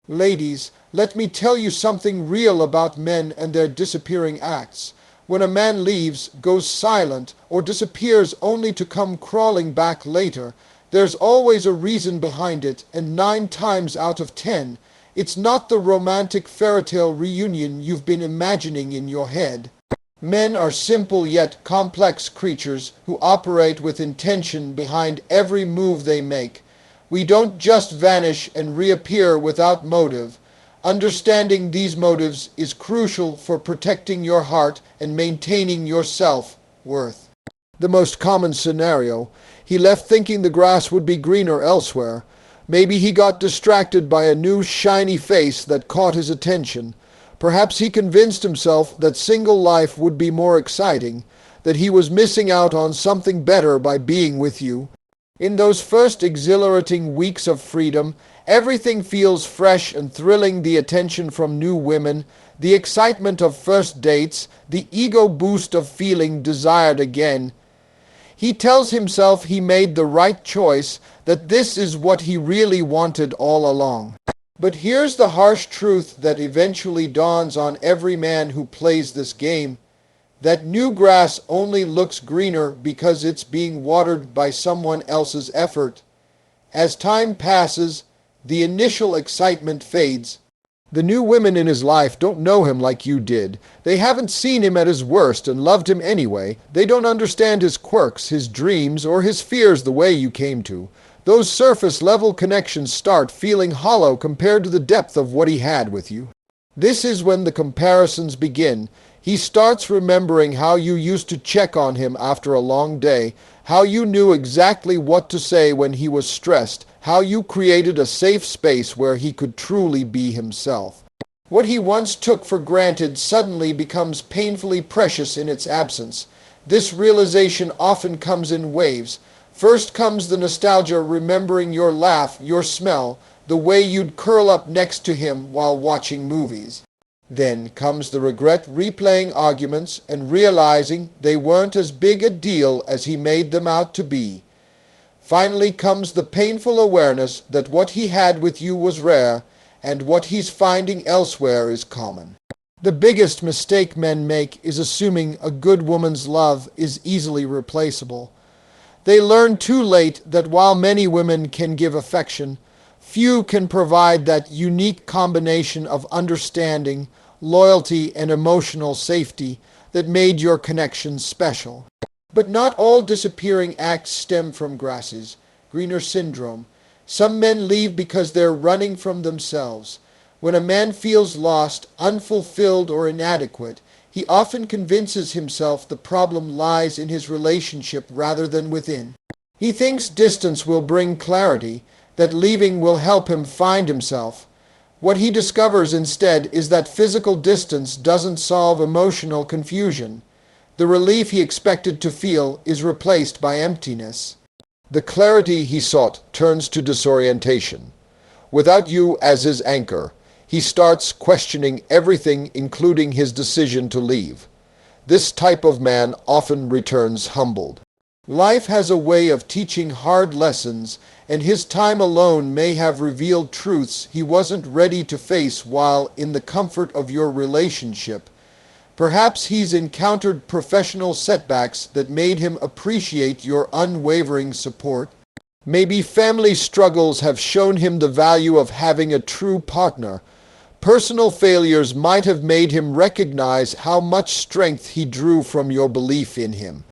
Ladies, let me tell you something real about men and their disappearing acts. When a man leaves, goes silent, or disappears only to come crawling back later, there's always a reason behind it, and 9 times out of 10, it's not the romantic fairytale reunion you've been imagining in your head. Men are simple yet complex creatures who operate with intention behind every move they make. We don't just vanish and reappear without motive. Understanding these motives is crucial for protecting your heart and maintaining your self-worth. The most common scenario: he left thinking the grass would be greener elsewhere. Maybe he got distracted by a new shiny face that caught his attention. Perhaps he convinced himself that single life would be more exciting, that he was missing out on something better by being with you. In those first exhilarating weeks of freedom, everything feels fresh and thrilling: the attention from new women, the excitement of first dates, the ego boost of feeling desired again. He tells himself he made the right choice, that this is what he really wanted all along. But here's the harsh truth that eventually dawns on every man who plays this game: that new grass only looks greener because it's being watered by someone else's effort. As time passes, the initial excitement fades. The new women in his life don't know him like you did. They haven't seen him at his worst and loved him anyway. They don't understand his quirks, his dreams, or his fears the way you came to. Those surface-level connections start feeling hollow compared to the depth of what he had with you. This is when the comparisons begin. He starts remembering how you used to check on him after a long day, how you knew exactly what to say when he was stressed, how you created a safe space where he could truly be himself. What he once took for granted suddenly becomes painfully precious in its absence. This realization often comes in waves. First comes the nostalgia, remembering your laugh, your smell, the way you'd curl up next to him while watching movies. Then comes the regret, replaying arguments and realizing they weren't as big a deal as he made them out to be. Finally comes the painful awareness that what he had with you was rare, and what he's finding elsewhere is common. The biggest mistake men make is assuming a good woman's love is easily replaceable. They learn too late that while many women can give affection, few can provide that unique combination of understanding, loyalty, and emotional safety that made your connection special. But not all disappearing acts stem from grasses, greener syndrome. Some men leave because they're running from themselves. When a man feels lost, unfulfilled, or inadequate, he often convinces himself the problem lies in his relationship rather than within. He thinks distance will bring clarity, that leaving will help him find himself. What he discovers instead is that physical distance doesn't solve emotional confusion. The relief he expected to feel is replaced by emptiness. The clarity he sought turns to disorientation. Without you as his anchor, he starts questioning everything, including his decision to leave. This type of man often returns humbled. Life has a way of teaching hard lessons, and his time alone may have revealed truths he wasn't ready to face while in the comfort of your relationship. Perhaps he's encountered professional setbacks that made him appreciate your unwavering support. Maybe family struggles have shown him the value of having a true partner. Personal failures might have made him recognize how much strength he drew from your belief in him.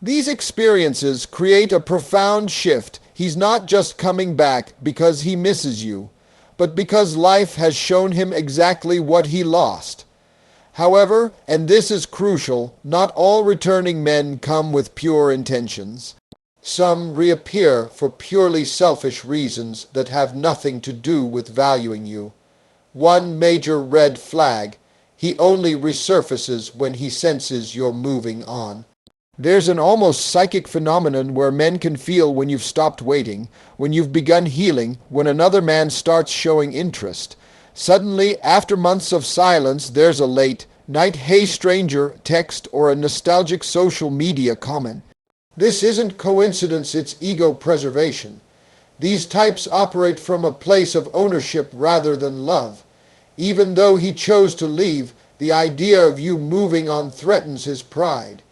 These experiences create a profound shift. He's not just coming back because he misses you, but because life has shown him exactly what he lost. However, and this is crucial, not all returning men come with pure intentions. Some reappear for purely selfish reasons that have nothing to do with valuing you. One major red flag: he only resurfaces when he senses you're moving on. There's an almost psychic phenomenon where men can feel when you've stopped waiting, when you've begun healing, when another man starts showing interest. Suddenly, after months of silence, there's a late night "Hey stranger" text or a nostalgic social media comment. This isn't coincidence, it's ego preservation. These types operate from a place of ownership rather than love. Even though he chose to leave, the idea of you moving on threatens his pride.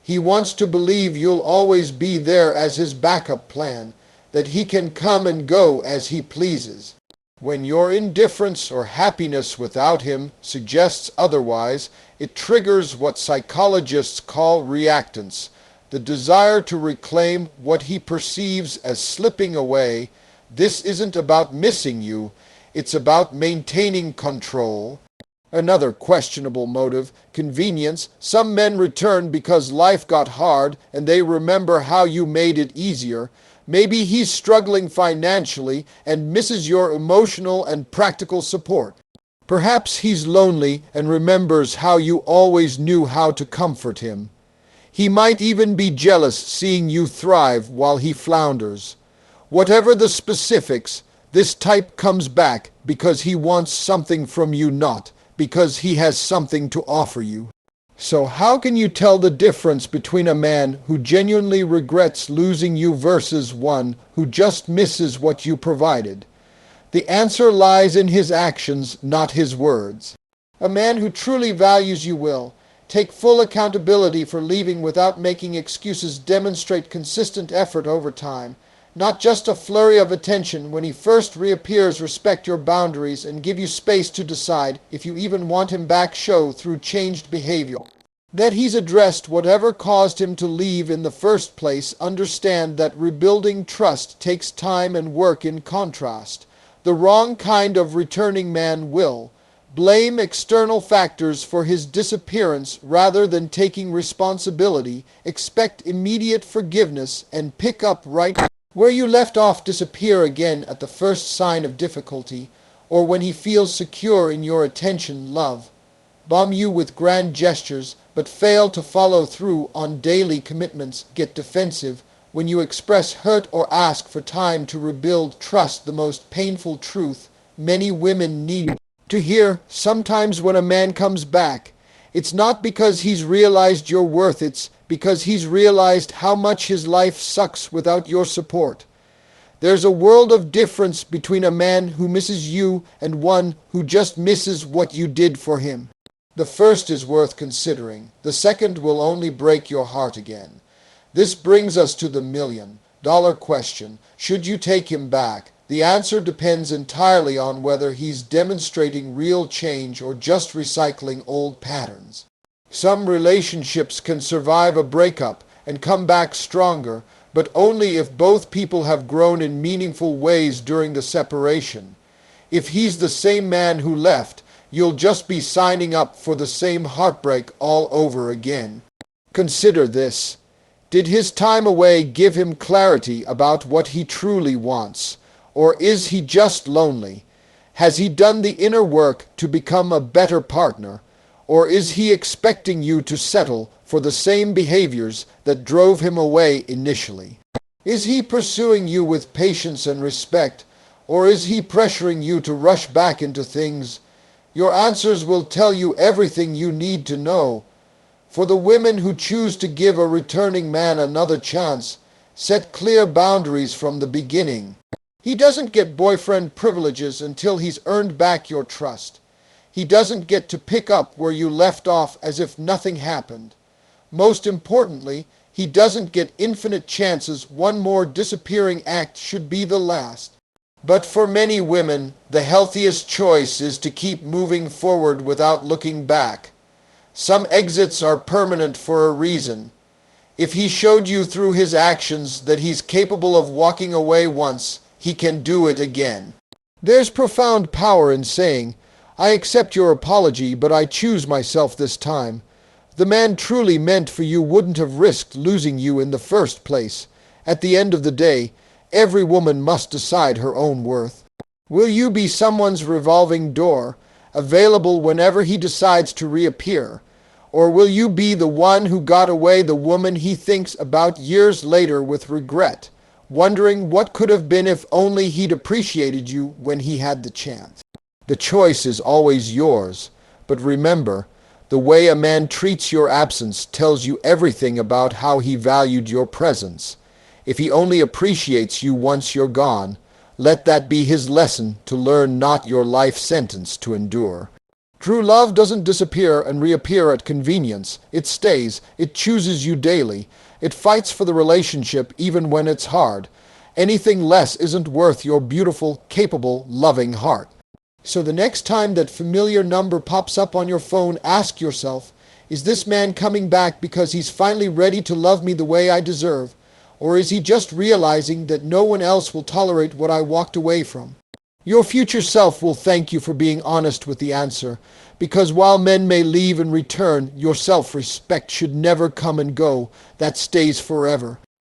He wants to believe you'll always be there as his backup plan, that he can come and go as he pleases. When your indifference or happiness without him suggests otherwise, it triggers what psychologists call reactance, the desire to reclaim what he perceives as slipping away. This isn't about missing you, it's about maintaining control. Another questionable motive, convenience. Some men return because life got hard and they remember how you made it easier. Maybe he's struggling financially and misses your emotional and practical support. Perhaps he's lonely and remembers how you always knew how to comfort him. He might even be jealous seeing you thrive while he flounders. Whatever the specifics, this type comes back because he wants something from you, not because he has something to offer you. So how can you tell the difference between a man who genuinely regrets losing you versus one who just misses what you provided? The answer lies in his actions, not his words. A man who truly values you will take full accountability for leaving without making excuses, demonstrate consistent effort over time, not just a flurry of attention. When he first reappears, respect your boundaries and give you space to decide if you even want him back. Show through changed behavior that he's addressed whatever caused him to leave in the first place. Understand that rebuilding trust takes time and work. In contrast, the wrong kind of returning man will blame external factors for his disappearance rather than taking responsibility, expect immediate forgiveness, and pick up right where you left off. Disappear again at the first sign of difficulty, or when he feels secure in your attention. Love bomb you with grand gestures, but fail to follow through on daily commitments. Get defensive when you express hurt or ask for time to rebuild trust. The most painful truth many women need to hear sometimes when a man comes back, it's not because he's realized your worth, it's because he's realized how much his life sucks without your support. There's a world of difference between a man who misses you and one who just misses what you did for him. The first is worth considering. The second will only break your heart again. This brings us to the $1,000,000 question. Should you take him back? The answer depends entirely on whether he's demonstrating real change or just recycling old patterns. Some relationships can survive a breakup and come back stronger, but only if both people have grown in meaningful ways during the separation. If he's the same man who left, you'll just be signing up for the same heartbreak all over again. Consider this. Did his time away give him clarity about what he truly wants? Or is he just lonely? Has he done the inner work to become a better partner? Or is he expecting you to settle for the same behaviors that drove him away initially? Is he pursuing you with patience and respect? Or is he pressuring you to rush back into things? Your answers will tell you everything you need to know. For the women who choose to give a returning man another chance, set clear boundaries from the beginning. He doesn't get boyfriend privileges until he's earned back your trust. He doesn't get to pick up where you left off as if nothing happened. Most importantly, he doesn't get infinite chances. One more disappearing act should be the last. But for many women, the healthiest choice is to keep moving forward without looking back. Some exits are permanent for a reason. If he showed you through his actions that he's capable of walking away once, he can do it again. There's profound power in saying, "I accept your apology, but I choose myself this time." The man truly meant for you wouldn't have risked losing you in the first place. At the end of the day, every woman must decide her own worth. Will you be someone's revolving door, available whenever he decides to reappear? Or will you be the one who got away, the woman he thinks about years later with regret, wondering what could have been if only he'd appreciated you when he had the chance? The choice is always yours, but remember, the way a man treats your absence tells you everything about how he valued your presence. If he only appreciates you once you're gone, let that be his lesson to learn, not your life sentence to endure. True love doesn't disappear and reappear at convenience. It stays. It chooses you daily. It fights for the relationship even when it's hard. Anything less isn't worth your beautiful, capable, loving heart. So the next time that familiar number pops up on your phone, ask yourself, is this man coming back because he's finally ready to love me the way I deserve? Or is he just realizing that no one else will tolerate what I walked away from? Your future self will thank you for being honest with the answer, because while men may leave and return, your self-respect should never come and go. That stays forever.